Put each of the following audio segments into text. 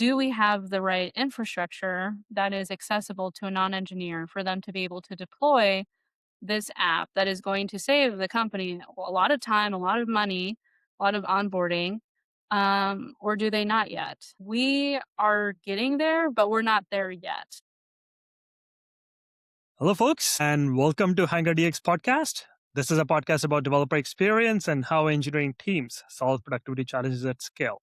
do we have the right infrastructure that is accessible to a non-engineer for them to be able to deploy this app that is going to save the company a lot of time, a lot of money, a lot of onboarding, or do they not yet? We are getting there, but we're not there yet. Hello, folks, and welcome to Hangar DX podcast. This is a podcast about developer experience and how engineering teams solve productivity challenges at scale.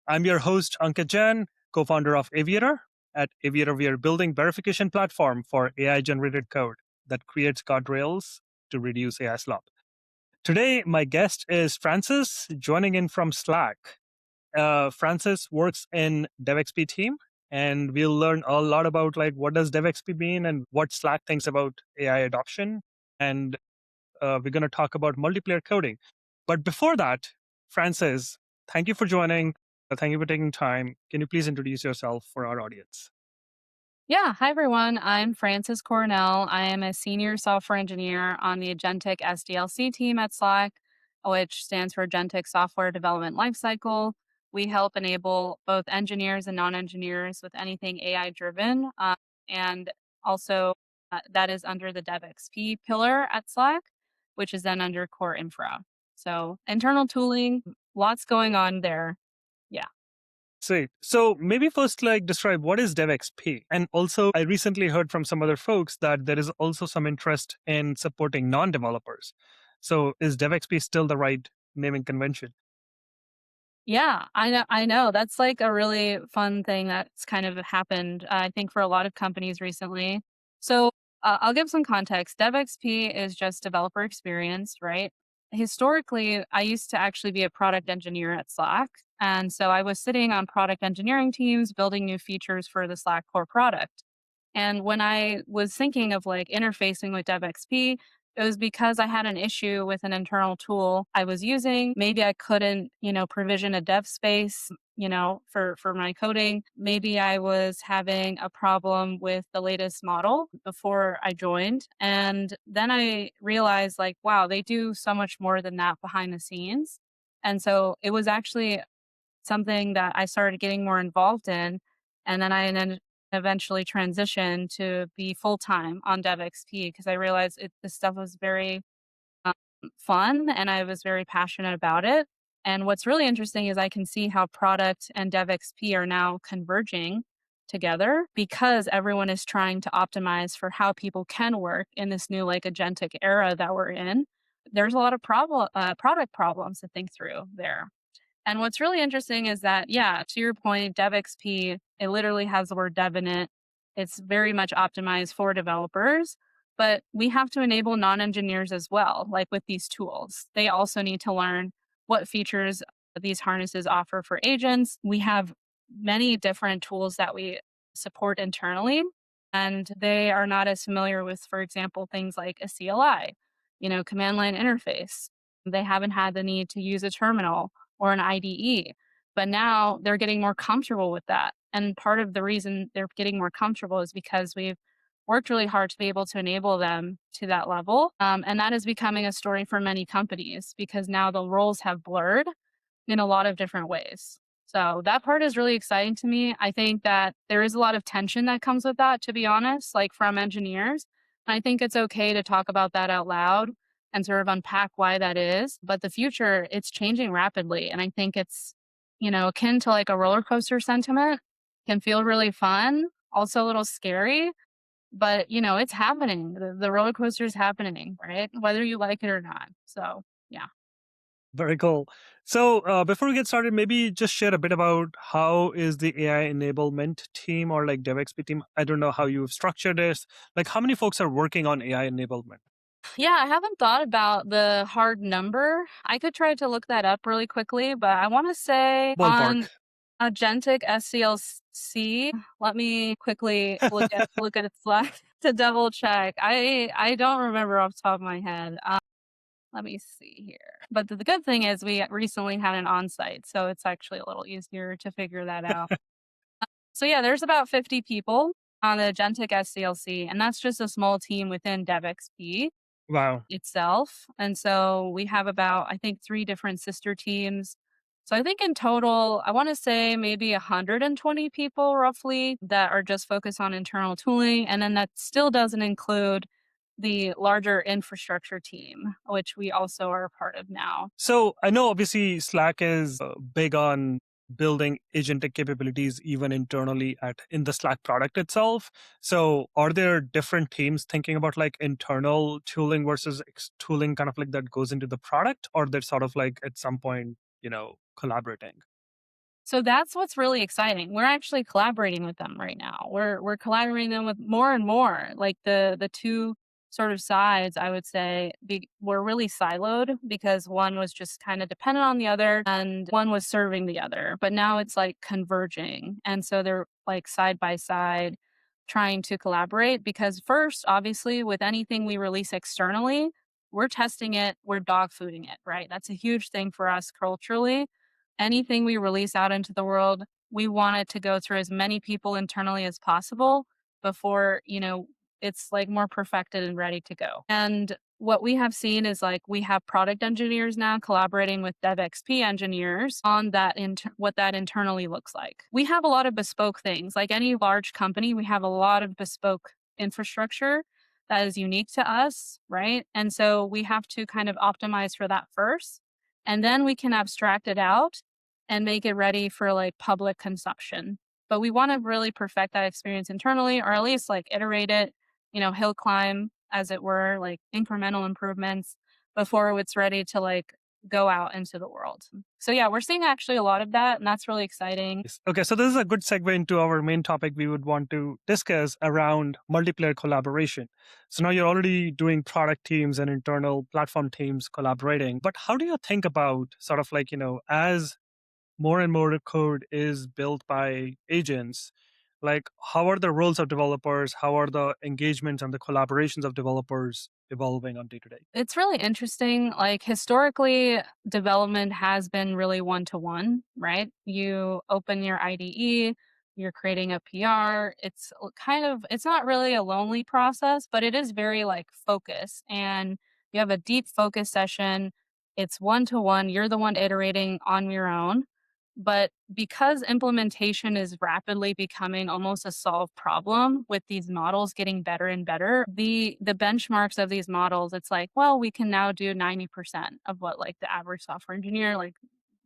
I'm your host, Ankit Jain, co-founder of Aviator. At Aviator, we are building verification platform for AI-generated code that creates guardrails to reduce AI slop. Today, my guest is Frances, joining in from Slack. Frances works in DevXP team, and we'll learn a lot about like what does DevXP mean and what Slack thinks about AI adoption. And we're going to talk about multiplayer coding. But before that, Frances, thank you for joining. Thank you for taking time. Can you please introduce yourself for our audience? Yeah, hi everyone. I'm Frances Coronel. I am a senior software engineer on the agentic SDLC team at Slack, which stands for Agentic Software Development Lifecycle. We help enable both engineers and non-engineers with anything AI driven, and also that is under the DevXP pillar at Slack, which is then under core infra. So internal tooling, lots going on there. Yeah. Sweet. So maybe first, like, describe what is DevXP, and also I recently heard from some other folks that there is also some interest in supporting non-developers. So is DevXP still the right naming convention? Yeah, I know. That's like a really fun thing that's kind of happened, I think, for a lot of companies recently. So I'll give some context. DevXP is just developer experience, right? Historically, I used to actually be a product engineer at Slack. And so I was sitting on product engineering teams building new features for the Slack core product. And when I was thinking of like interfacing with DevXP, it was because I had an issue with an internal tool I was using. Maybe I couldn't, provision a dev space, for my coding. Maybe I was having a problem with the latest model before I joined. And then I realized like, wow, they do so much more than that behind the scenes. And so it was actually something that I started getting more involved in. And then I then eventually transitioned to be full time on DevXP because I realized this stuff was very fun and I was very passionate about it. And what's really interesting is I can see how product and DevXP are now converging together because everyone is trying to optimize for how people can work in this new like agentic era that we're in. There's a lot of product problems to think through there. And what's really interesting is that, yeah, to your point, DevXP, it literally has the word dev in it. It's very much optimized for developers, but we have to enable non-engineers as well, like with these tools. They also need to learn what features these harnesses offer for agents. We have many different tools that we support internally, and they are not as familiar with, for example, things like a CLI, command line interface. They haven't had the need to use a terminal or an IDE. But now they're getting more comfortable with that. And part of the reason they're getting more comfortable is because we've worked really hard to be able to enable them to that level. And that is becoming a story for many companies because now the roles have blurred in a lot of different ways. So that part is really exciting to me. I think that there is a lot of tension that comes with that, to be honest, like from engineers. And I think it's okay to talk about that out loud and sort of unpack why that is. But the future, it's changing rapidly. And I think it's, akin to like a roller coaster sentiment, can feel really fun, also a little scary, but it's happening. The roller coaster is happening, right? Whether you like it or not. So, yeah. Very cool. So before we get started, maybe just share a bit about how is the AI enablement team or like DevXP team. I don't know how you've structured this. Like how many folks are working on AI enablement? Yeah, I haven't thought about the hard number. I could try to look that up really quickly, but I want to say on Ballpark. Agentic SDLC. Let me quickly look at its slide to double check. I don't remember off the top of my head. Let me see here. But the good thing is we recently had an on-site, so it's actually a little easier to figure that out. So yeah, there's about 50 people on the Agentic SDLC, and that's just a small team within DevXP Wow. itself. And so we have about, I think, three different sister teams So I think in total, I want to say maybe 120 people roughly that are just focused on internal tooling. And then that still doesn't include the larger infrastructure team, which we also are a part of now. So I know obviously Slack is big on building agentic capabilities even internally at in the Slack product itself. So are there different teams thinking about like internal tooling versus tooling kind of like that goes into the product, or they're sort of like at some point, collaborating? So that's what's really exciting. We're actually collaborating with them right now. We're collaborating them with more and more. Like the two sort of sides, I would say, were really siloed because one was just kind of dependent on the other and one was serving the other. But now it's like converging. And so they're like side by side trying to collaborate because first, obviously, with anything we release externally, we're testing it, we're dog fooding it, right? That's a huge thing for us culturally. Anything we release out into the world, we want it to go through as many people internally as possible before, it's like more perfected and ready to go. And what we have seen is like we have product engineers now collaborating with DevXP engineers on what that internally looks like. We have a lot of bespoke things. Like any large company, we have a lot of bespoke infrastructure that is unique to us, right? And so we have to kind of optimize for that first, and then we can abstract it out and make it ready for like public consumption. But we want to really perfect that experience internally, or at least like iterate it, hill climb, as it were, like incremental improvements before it's ready to like go out into the world. So yeah, we're seeing actually a lot of that, and that's really exciting. Yes. Okay, so this is a good segue into our main topic we would want to discuss around multiplayer collaboration. So now you're already doing product teams and internal platform teams collaborating, but how do you think about sort of like, as more and more code is built by agents, like how are the roles of developers, how are the engagements and the collaborations of developers evolving on day to day? It's really interesting. Like historically, development has been really one to one, right? You open your IDE, you're creating a PR. It's not really a lonely process, but it is very like focused. And you have a deep focus session. It's one to one. You're the one iterating on your own. But because implementation is rapidly becoming almost a solved problem with these models getting better and better, the benchmarks of these models, it's like, well, we can now do 90% of what like the average software engineer like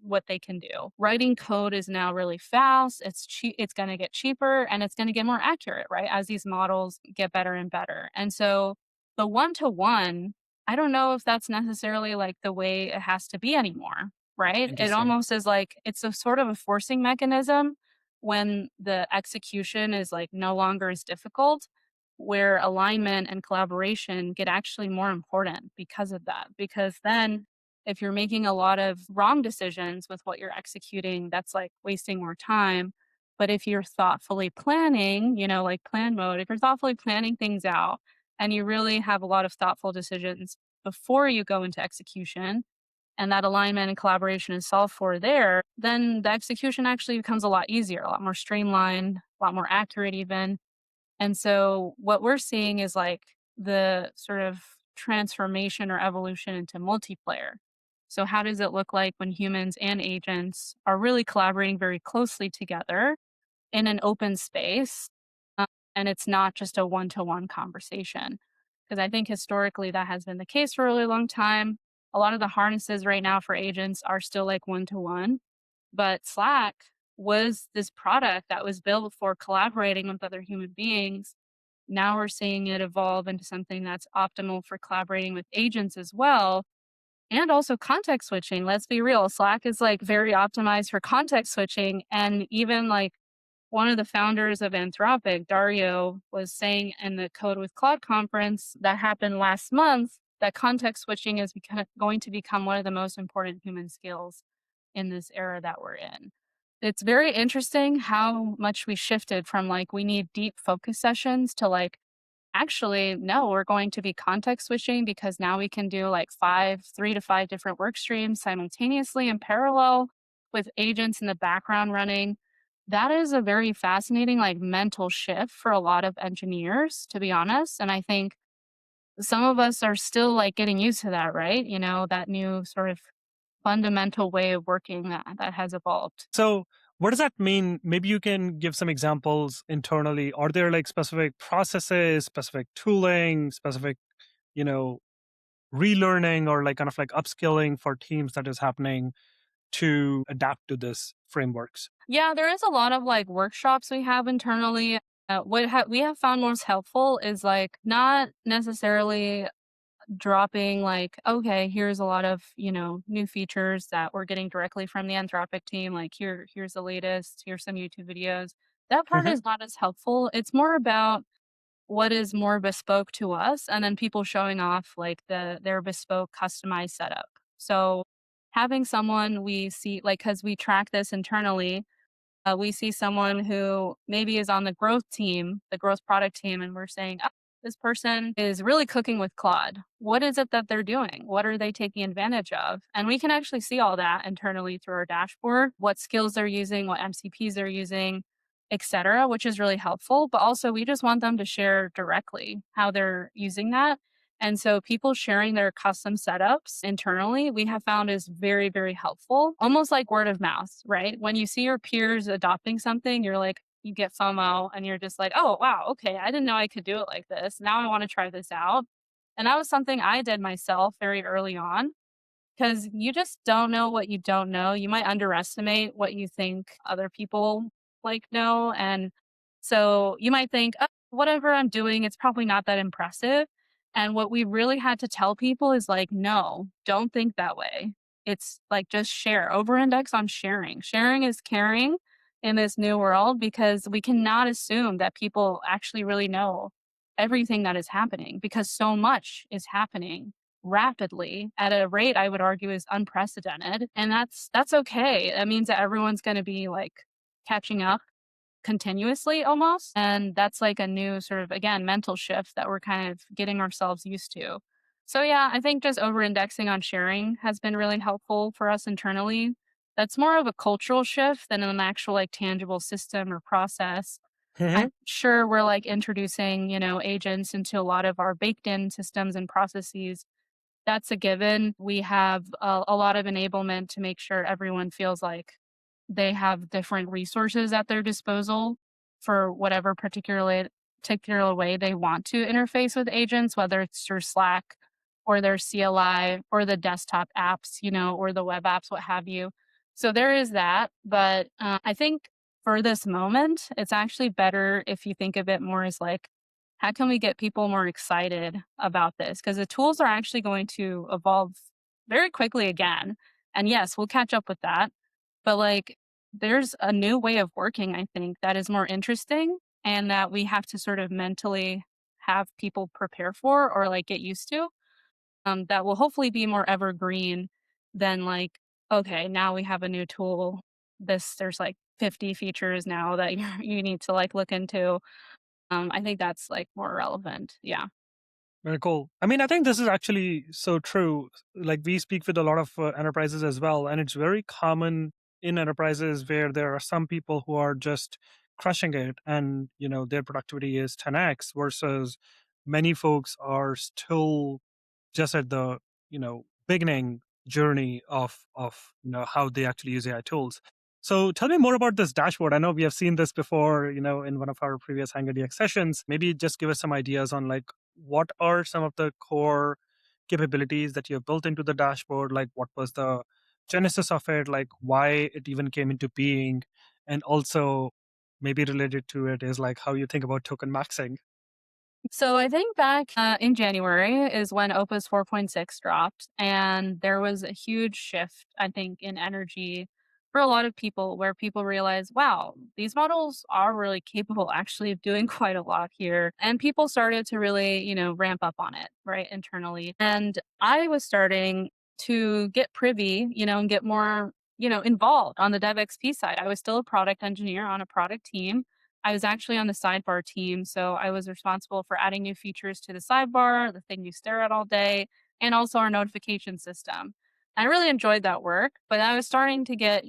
what they can do. Writing code is now really fast, it's cheap, it's going to get cheaper and it's going to get more accurate, right? As these models get better and better. And so the one to one, I don't know if that's necessarily like the way it has to be anymore, right? It Interesting. almost is like it's a sort of a forcing mechanism when the execution is like no longer as difficult, where alignment and collaboration get actually more important because of that. Because then if you're making a lot of wrong decisions with what you're executing, that's like wasting more time. But if you're thoughtfully planning, like plan mode, if you're thoughtfully planning things out and you really have a lot of thoughtful decisions before you go into execution, and that alignment and collaboration is solved for there, then the execution actually becomes a lot easier, a lot more streamlined, a lot more accurate, even. And so, what we're seeing is like the sort of transformation or evolution into multiplayer. So, how does it look like when humans and agents are really collaborating very closely together in an open space? um, and it's not just a one to one conversation. Because I think historically that has been the case for a really long time. A lot of the harnesses right now for agents are still like one to one, but Slack was this product that was built for collaborating with other human beings. Now we're seeing it evolve into something that's optimal for collaborating with agents as well. And also context switching. Let's be real. Slack is like very optimized for context switching. And even like one of the founders of Anthropic, Dario, was saying in the Code with Claude conference that happened last month that context switching is going to become one of the most important human skills in this era that we're in. It's very interesting how much we shifted from like we need deep focus sessions to like actually no, we're going to be context switching because now we can do like 3 to 5 different work streams simultaneously in parallel with agents in the background running. That is a very fascinating like mental shift for a lot of engineers, to be honest. And I think some of us are still like getting used to that, right? That new sort of fundamental way of working that has evolved. So, what does that mean? Maybe you can give some examples internally. Are there like specific processes, specific tooling, specific, you know, relearning or like kind of like upskilling for teams that is happening to adapt to this frameworks? Yeah, there is a lot of like workshops we have internally. We have found most helpful is like not necessarily dropping like, okay, here's a lot of, new features that we're getting directly from the Anthropic team. Like here's the latest, here's some YouTube videos. That part Hmm. is not as helpful. It's more about what is more bespoke to us and then people showing off like their bespoke customized setup. So having someone we see like because we track this internally, we see someone who maybe is on the growth team, the growth product team, and we're saying, "Oh, this person is really cooking with Claude. What is it that they're doing? What are they taking advantage of?" And we can actually see all that internally through our dashboard, what skills they're using, what MCPs they're using, etc., which is really helpful. But also, we just want them to share directly how they're using that. And so people sharing their custom setups internally, we have found is very, very helpful, almost like word of mouth, right? When you see your peers adopting something, you're like, you get FOMO and you're just like, oh, wow, okay, I didn't know I could do it like this. Now I want to try this out. And that was something I did myself very early on because you just don't know what you don't know. You might underestimate what you think other people like know. And so you might think, oh, whatever I'm doing, it's probably not that impressive. And what we really had to tell people is like, no, don't think that way. It's like just share, over index on sharing. Sharing is caring in this new world because we cannot assume that people actually really know everything that is happening because so much is happening rapidly at a rate I would argue is unprecedented. And that's okay. That means that everyone's going to be like catching up continuously almost. And that's like a new sort of, again, mental shift that we're kind of getting ourselves used to. So, yeah, I think just over indexing on sharing has been really helpful for us internally. That's more of a cultural shift than an actual like tangible system or process. Hmm. I'm sure we're like introducing, agents into a lot of our baked in systems and processes. That's a given. We have a lot of enablement to make sure everyone feels like they have different resources at their disposal for whatever particular way they want to interface with agents, whether it's through Slack or their CLI or the desktop apps, or the web apps, what have you. So there is that. But I think for this moment, it's actually better if you think of it more as like, how can we get people more excited about this? Because the tools are actually going to evolve very quickly again. And yes, we'll catch up with that. But like, there's a new way of working, I think, that is more interesting and that we have to sort of mentally have people prepare for or like get used to. That will hopefully be more evergreen than like, okay, now we have a new tool. There's like 50 features now that you need to like look into. I think that's like more relevant. Yeah. Very cool. I mean, I think this is actually so true. Like we speak with a lot of enterprises as well, and it's very common in enterprises where there are some people who are just crushing it, and their productivity is 10x versus many folks are still just at the beginning journey of how they actually use AI tools. So tell me more about this dashboard. I know we have seen this before, in one of our previous Hangar DX sessions. Maybe just give us some ideas on like what are some of the core capabilities that you have built into the dashboard? Like what was the genesis of it? Like why it even came into being? And also maybe related to it is like how you think about token maxing. So I think back in January is when Opus 4.6 dropped, and there was a huge shift, I think, in energy for a lot of people where people realized, wow, these models are really capable actually of doing quite a lot here. And people started to really, ramp up on it, right, internally. And I was starting to get privy, and get more, involved on the DevXP side. I was still a product engineer on a product team. I was actually on the sidebar team, so I was responsible for adding new features to the sidebar, the thing you stare at all day, and also our notification system. I really enjoyed that work, but I was starting to get,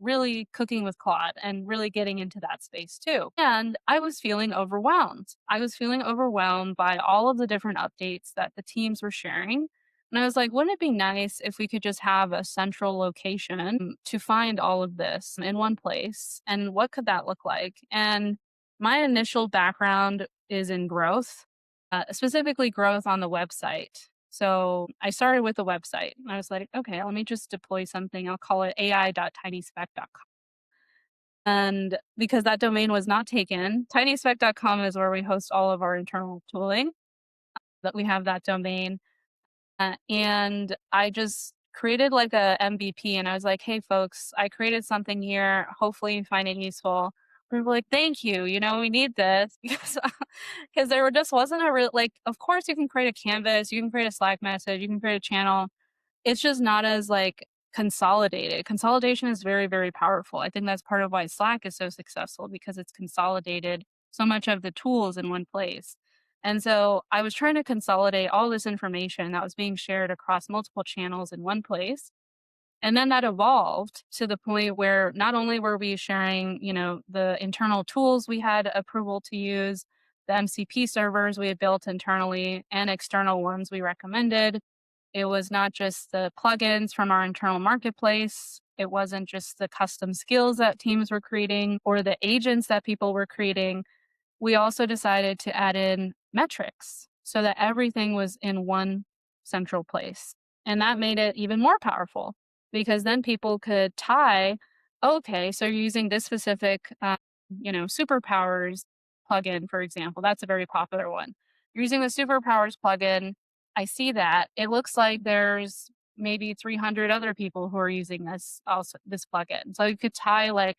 really cooking with Claude and really getting into that space too. And I was feeling overwhelmed. I was feeling overwhelmed by all of the different updates that the teams were sharing. And I was like, wouldn't it be nice if we could just have a central location to find all of this in one place? And what could that look like? And my initial background is in growth, specifically growth on the website. So I started with the website. I was like, okay, let me just deploy something. I'll call it ai.tinyspec.com. And because that domain was not taken, tinyspec.com is where we host all of our internal tooling, that we have that domain. And I just created like a MVP and I was like, hey, folks, I created something here. Hopefully you find it useful. People were like, thank you. We need this because there just wasn't a real, like, of course you can create a canvas, you can create a Slack message, you can create a channel. It's just not as like consolidated. Consolidation is very, very powerful. I think that's part of why Slack is so successful because it's consolidated so much of the tools in one place. And so I was trying to consolidate all this information that was being shared across multiple channels in one place. And then that evolved to the point where not only were we sharing, the internal tools we had approval to use, the MCP servers we had built internally and external ones we recommended. It was not just the plugins from our internal marketplace. It wasn't just the custom skills that teams were creating or the agents that people were creating. We also decided to add in metrics so that everything was in one central place. And that made it even more powerful because then people could tie, okay, so you're using this specific, superpowers plugin, for example. That's a very popular one. You're using the superpowers plugin. I see that. It looks like there's maybe 300 other people who are using this plugin. So you could tie like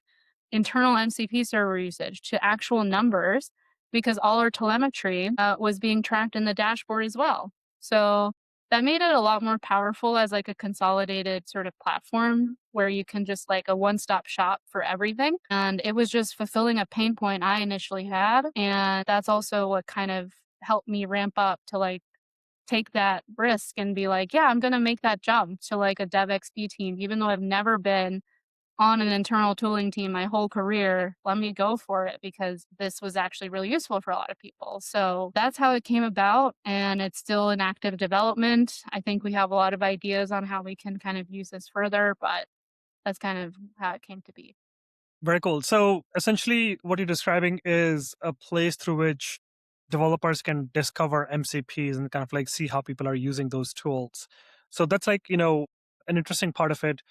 internal MCP server usage to actual numbers because all our telemetry was being tracked in the dashboard as well. So that made it a lot more powerful as like a consolidated sort of platform where you can just like a one-stop shop for everything. And it was just fulfilling a pain point I initially had. And that's also what kind of helped me ramp up to like take that risk and be like, yeah, I'm going to make that jump to like a DevXP team, even though I've never been on an internal tooling team my whole career. Let me go for it because this was actually really useful for a lot of people. So that's how it came about. And it's still in active development. I think we have a lot of ideas on how we can kind of use this further, but that's kind of how it came to be. Very cool. So essentially, what you're describing is a place through which developers can discover MCPs and kind of like see how people are using those tools. So that's like, an interesting part of it.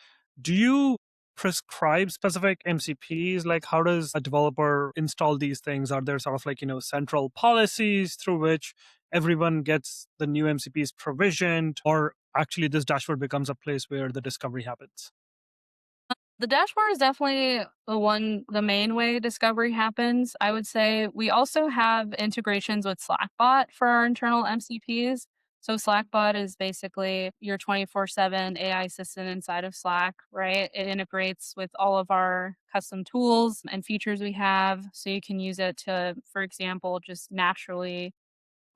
Do you prescribe specific MCPs? Like, how does a developer install these things? Are there sort of like, central policies through which everyone gets the new MCPs provisioned? Or actually, this dashboard becomes a place where the discovery happens? The dashboard is definitely the main way discovery happens. I would say we also have integrations with Slackbot for our internal MCPs. So Slackbot is basically your 24/7 AI assistant inside of Slack, right? It integrates with all of our custom tools and features we have. So you can use it to, for example, just naturally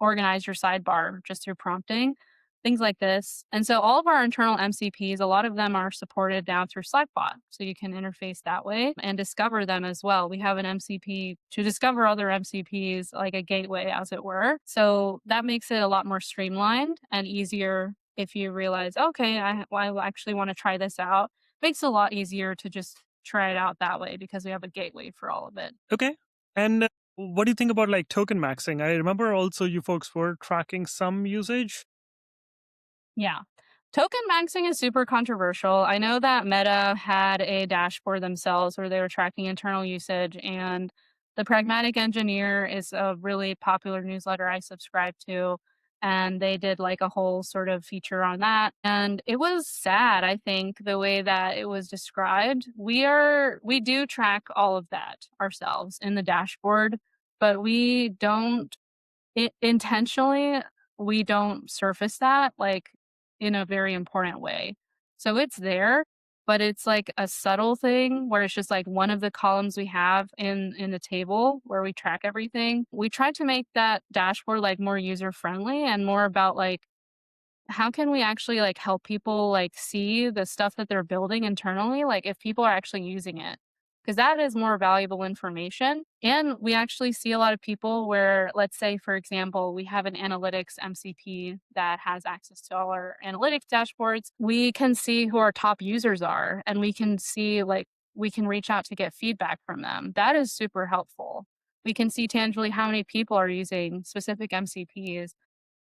organize your sidebar just through prompting, things like this. And so all of our internal MCPs, a lot of them are supported now through Slackbot. So you can interface that way and discover them as well. We have an MCP to discover other MCPs, like a gateway, as it were. So that makes it a lot more streamlined and easier if you realize, okay, I actually want to try this out. Makes it a lot easier to just try it out that way because we have a gateway for all of it. Okay. And what do you think about like token maxing? I remember also you folks were tracking some usage. Yeah. Tokenmaxxing is super controversial. I know that Meta had a dashboard themselves where they were tracking internal usage, and the Pragmatic Engineer is a really popular newsletter I subscribe to. And they did like a whole sort of feature on that. And it was sad, I think, the way that it was described. We do track all of that ourselves in the dashboard, but we don't intentionally, we don't surface that, like, in a very important way. So it's there, but it's like a subtle thing where it's just like one of the columns we have in the table where we track everything. We try to make that dashboard like more user friendly and more about like how can we actually like help people like see the stuff that they're building internally, like if people are actually using it. because that is more valuable information. And we actually see a lot of people where, let's say, for example, we have an analytics MCP that has access to all our analytics dashboards. We can see who our top users are, and we can see, like, we can reach out to get feedback from them. That is super helpful. We can see tangibly how many people are using specific MCPs.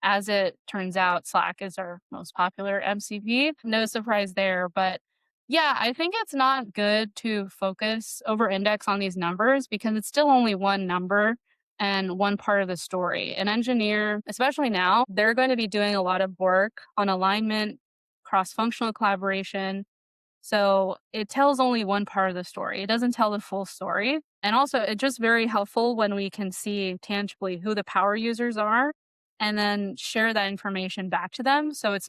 As it turns out, Slack is our most popular MCP. No surprise there. But yeah, I think it's not good to focus over index on these numbers because it's still only one number and one part of the story. An engineer, especially now, they're going to be doing a lot of work on alignment, cross functional collaboration, so it tells only one part of the story. It doesn't tell the full story. And also, it's just very helpful when we can see tangibly who the power users are and then share that information back to them. So it's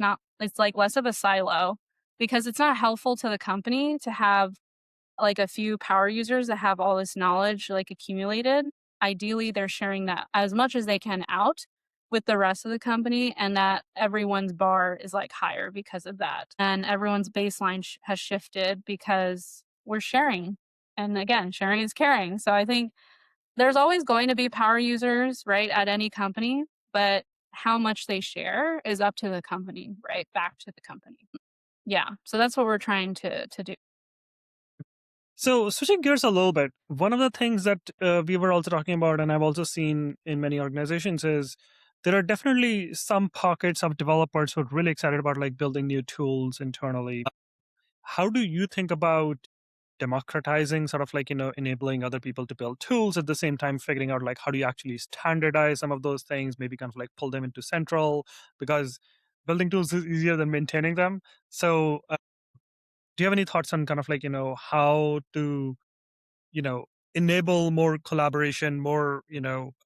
like less of a silo because it's not helpful to the company to have like a few power users that have all this knowledge like accumulated. Ideally, they're sharing that as much as they can out with the rest of the company, and that everyone's bar is like higher because of that. And everyone's baseline has shifted because we're sharing. And again, sharing is caring. So I think there's always going to be power users, right, at any company, but how much they share is up to the company, right? Back to the company. Yeah. So that's what we're trying to do. So, switching gears a little bit, one of the things that we were also talking about, and I've also seen in many organizations, is there are definitely some pockets of developers who are really excited about like building new tools internally. How do you think about democratizing, sort of like, enabling other people to build tools at the same time, figuring out like how do you actually standardize some of those things, maybe kind of like pull them into central, because building tools is easier than maintaining them. So, do you have any thoughts on kind of like, how to you know enable more collaboration, more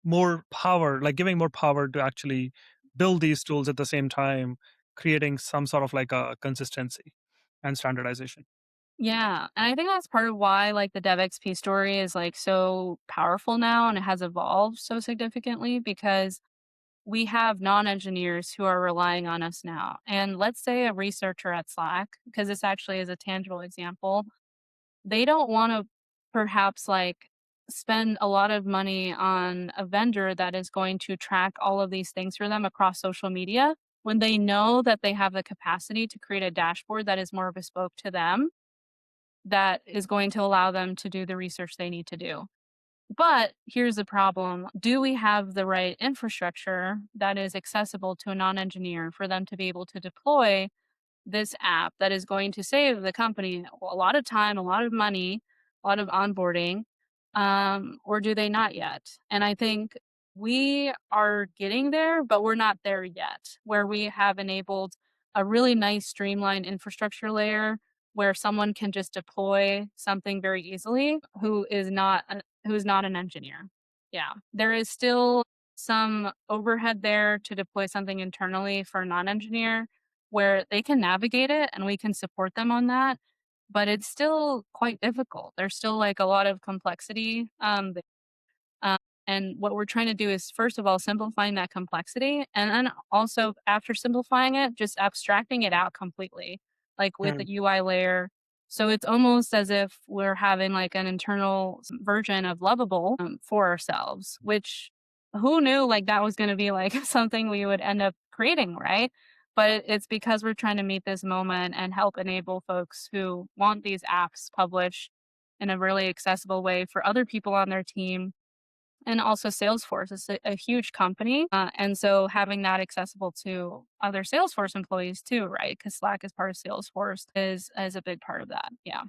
more power, like giving more power to actually build these tools at the same time, creating some sort of like a consistency and standardization? Yeah, and I think that's part of why, like, the DevXP story is, like, so powerful now and it has evolved so significantly because we have non-engineers who are relying on us now. And let's say a researcher at Slack, because this actually is a tangible example, they don't wanna perhaps, like, spend a lot of money on a vendor that is going to track all of these things for them across social media when they know that they have the capacity to create a dashboard that is more bespoke to them that is going to allow them to do the research they need to do. But here's the problem. Do we have the right infrastructure that is accessible to a non engineer for them to be able to deploy this app that is going to save the company a lot of time, a lot of money, a lot of onboarding, or do they not yet? And I think we are getting there, but we're not there yet, where we have enabled a really nice streamlined infrastructure layer where someone can just deploy something very easily who is not an engineer. Yeah, there is still some overhead there to deploy something internally for a non-engineer where they can navigate it and we can support them on that, but it's still quite difficult. There's still like a lot of complexity. Uh, and what we're trying to do is, first of all, simplifying that complexity. And then also, after simplifying it, just abstracting it out completely, like with Hmm. the UI layer. So it's almost as if we're having like an internal version of Lovable for ourselves, which who knew like that was going to be like something we would end up creating, right? But it's because we're trying to meet this moment and help enable folks who want these apps published in a really accessible way for other people on their team. And also Salesforce is a huge company. And so having that accessible to other Salesforce employees too, right? Because Slack is part of Salesforce is a big part of that. Yeah.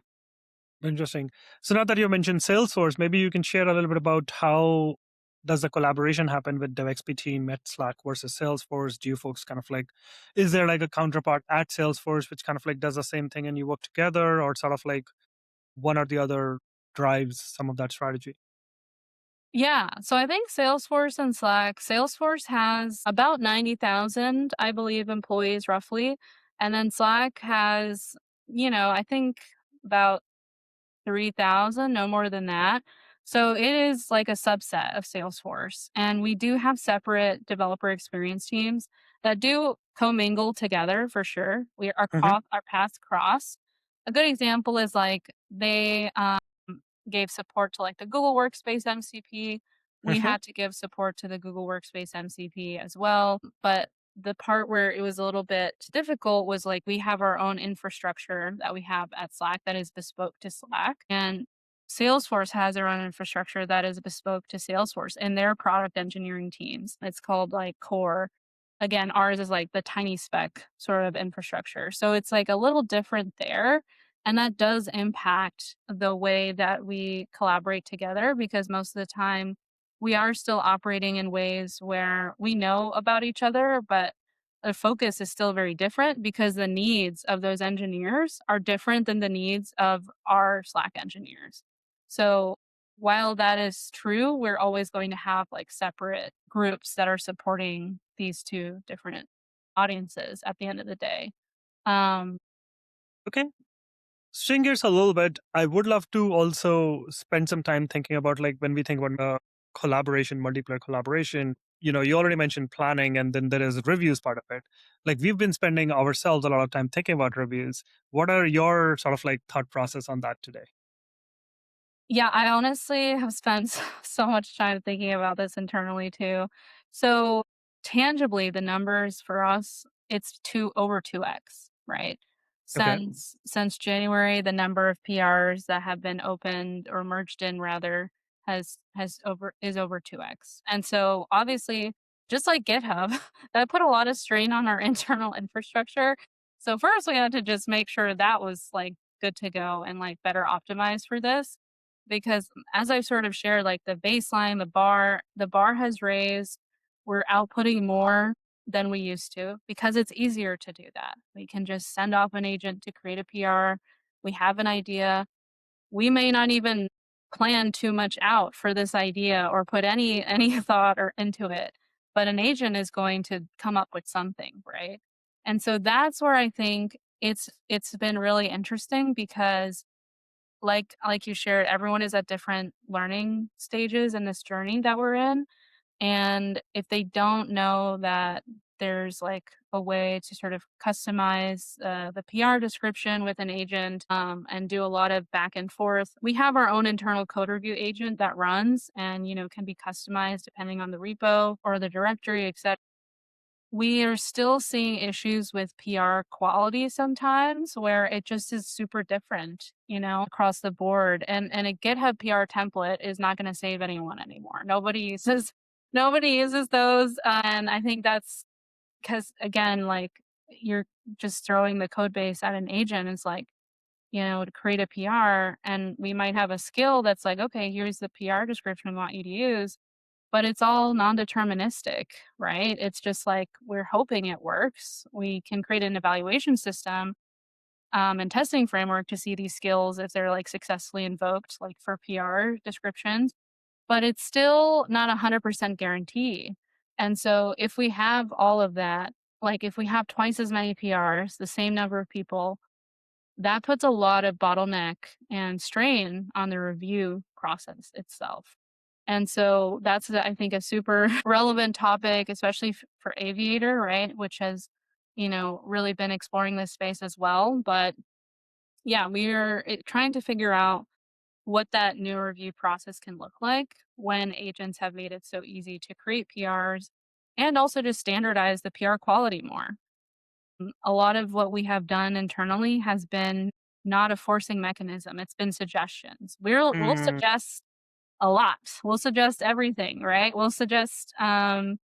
Interesting. So now that you mentioned Salesforce, maybe you can share a little bit about how does the collaboration happen with DevXP team at Slack versus Salesforce? Do you folks kind of like, is there like a counterpart at Salesforce which kind of like does the same thing and you work together, or sort of like one or the other drives some of that strategy? Yeah. So I think Salesforce and Slack, Salesforce has about 90,000, I believe, employees roughly. And then Slack has, I think about 3,000, no more than that. So it is like a subset of Salesforce. And we do have separate developer experience teams that do commingle together for sure. Our paths cross. A good example is like gave support to like the Google Workspace MCP. We Hmm. had to give support to the Google Workspace MCP as well. But the part where it was a little bit difficult was like we have our own infrastructure that we have at Slack that is bespoke to Slack. And Salesforce has their own infrastructure that is bespoke to Salesforce and their product engineering teams. It's called like core. Again, ours is like the tiny spec sort of infrastructure. So it's like a little different there. And that does impact the way that we collaborate together because most of the time we are still operating in ways where we know about each other, but the focus is still very different because the needs of those engineers are different than the needs of our Slack engineers. So while that is true, we're always going to have like separate groups that are supporting these two different audiences at the end of the day. Um, Okay. Switching gears a little bit, I would love to also spend some time thinking about like when we think about collaboration, multiplayer collaboration. You already mentioned planning, and then there is reviews part of it. Like we've been spending ourselves a lot of time thinking about reviews. What are your sort of like thought process on that today? Yeah, I honestly have spent so much time thinking about this internally too. So tangibly, the numbers for us, it's over 2x, right? Okay. Since January, the number of PRs that have been opened or merged in rather has over is over 2x. And so obviously, just like GitHub, that put a lot of strain on our internal infrastructure. So first we had to just make sure that was like good to go and like better optimized for this because as I've sort of shared, like the baseline, the bar has raised. We're outputting more than we used to because it's easier to do that. We can just send off an agent to create a PR. We have an idea. We may not even plan too much out for this idea or put any thought or into it, but an agent is going to come up with something, right? And so that's where I think it's been really interesting because like you shared, everyone is at different learning stages in this journey that we're in. And if they don't know that there's like a way to sort of customize the PR description with an agent and do a lot of back and forth, we have our own internal code review agent that runs and can be customized depending on the repo or the directory, etc. We are still seeing issues with PR quality sometimes where it just is super different, across the board. And a GitHub PR template is not going to save anyone anymore. Nobody uses those. And I think that's because again, like you're just throwing the code base at an agent. It's like, to create a PR and we might have a skill that's like, okay, here's the PR description we want you to use, but it's all non-deterministic, right? It's just like we're hoping it works. We can create an evaluation system and testing framework to see these skills if they're like successfully invoked, like for PR descriptions, but it's still not 100% guarantee. And so if we have all of that, like if we have twice as many PRs, the same number of people, that puts a lot of bottleneck and strain on the review process itself. And so that's, I think, a super relevant topic, especially for Aviator, right? Which has, really been exploring this space as well. But yeah, we're trying to figure out what that new review process can look like when agents have made it so easy to create PRs and also to standardize the PR quality more. A lot of what we have done internally has been not a forcing mechanism. It's been suggestions. We'll Mm, suggest a lot. We'll suggest everything, right? We'll suggest in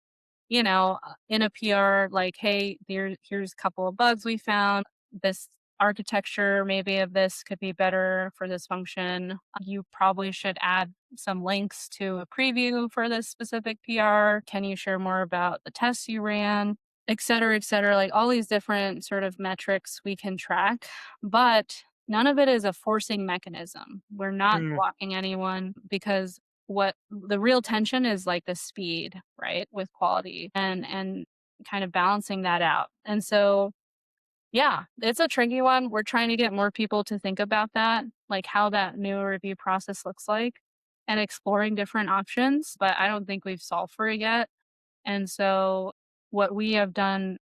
a PR, like, hey, here's a couple of bugs we found. This architecture, maybe of this could be better for this function. You probably should add some links to a preview for this specific PR. Can you share more about the tests you ran? Et cetera, et cetera. Like all these different sort of metrics we can track, but none of it is a forcing mechanism. We're not mm. blocking anyone because what the real tension is like the speed, right, with quality and kind of balancing that out. And so, yeah, it's a tricky one. We're trying to get more people to think about that, like how that new review process looks like and exploring different options, but I don't think we've solved for it yet. And so what we have done,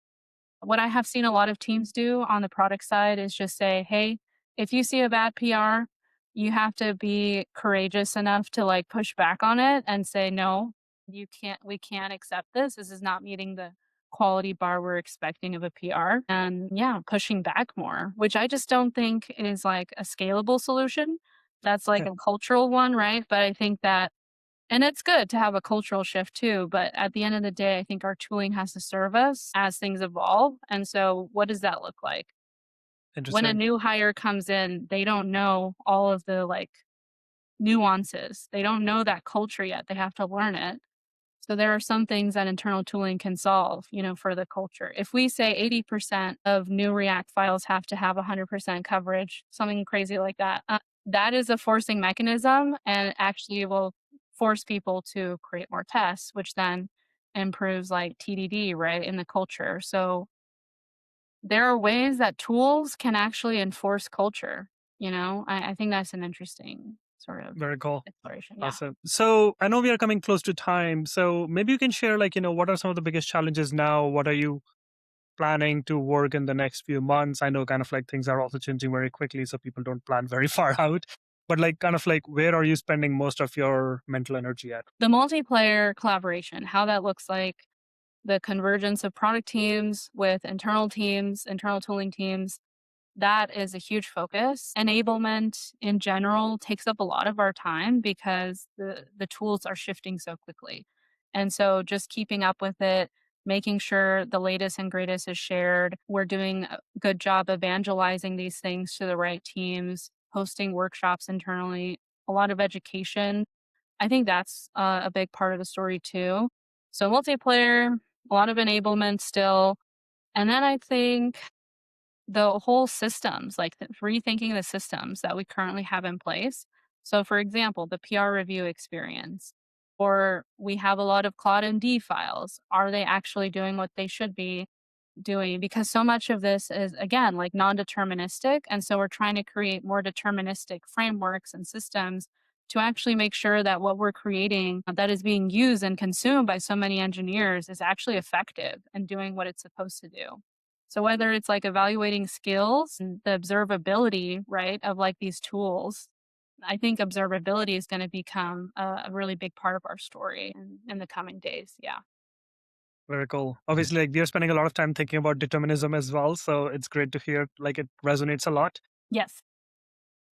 what I have seen a lot of teams do on the product side is just say, hey, if you see a bad PR, you have to be courageous enough to like push back on it and say, no, we can't accept this. This is not meeting the quality bar we're expecting of a PR. And yeah, pushing back more, which I just don't think is like a scalable solution. That's like a cultural one, right? But I think that, and it's good to have a cultural shift too. But at the end of the day, I think our tooling has to serve us as things evolve. And so, what does that look like? When a Interesting. new hire comes in, they don't know all of the like nuances. They don't know that culture yet. They have to learn it. So there are some things that internal tooling can solve, for the culture. If we say 80% of new React files have to have 100% coverage, something crazy like that, that is a forcing mechanism and actually will force people to create more tests, which then improves like TDD, right, in the culture. So there are ways that tools can actually enforce culture. I think that's an interesting sort of Very cool. exploration. Yeah. Awesome. So I know we are coming close to time. So maybe you can share, like, what are some of the biggest challenges now? What are you planning to work in the next few months? I know kind of like things are also changing very quickly, so people don't plan very far out. But like, kind of like, where are you spending most of your mental energy at? The multiplayer collaboration, how that looks like, the convergence of product teams with internal teams, internal tooling teams, that is a huge focus. Enablement in general takes up a lot of our time because the tools are shifting so quickly. And so just keeping up with it, making sure the latest and greatest is shared. We're doing a good job evangelizing these things to the right teams, hosting workshops internally, a lot of education. I think that's a big part of the story too. So multiplayer, a lot of enablement still. And then I think the whole systems, like rethinking the systems that we currently have in place. So, for example, the PR review experience, or we have a lot of Claude MD files. Are they actually doing what they should be doing? Because so much of this is, again, like non deterministic. And so we're trying to create more deterministic frameworks and systems to actually make sure that what we're creating that is being used and consumed by so many engineers is actually effective and doing what it's supposed to do. So whether it's like evaluating skills and the observability, right, of like these tools, I think observability is going to become a really big part of our story in the coming days. Yeah. Very cool. Obviously, like, we are spending a lot of time thinking about determinism as well. So it's great to hear, like, it resonates a lot. Yes.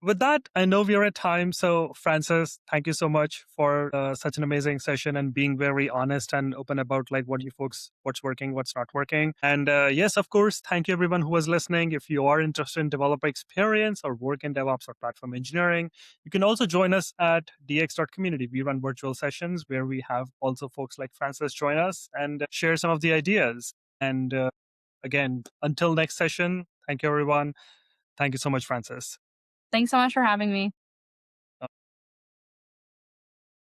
With that, I know we are at time. So, Frances, thank you so much for such an amazing session and being very honest and open about like what you folks, what's working, what's not working. And yes, of course, thank you everyone who was listening. If you are interested in developer experience or work in DevOps or platform engineering, you can also join us at dx.community. We run virtual sessions where we have also folks like Frances join us and share some of the ideas. And again, until next session, thank you everyone. Thank you so much, Frances. Thanks so much for having me.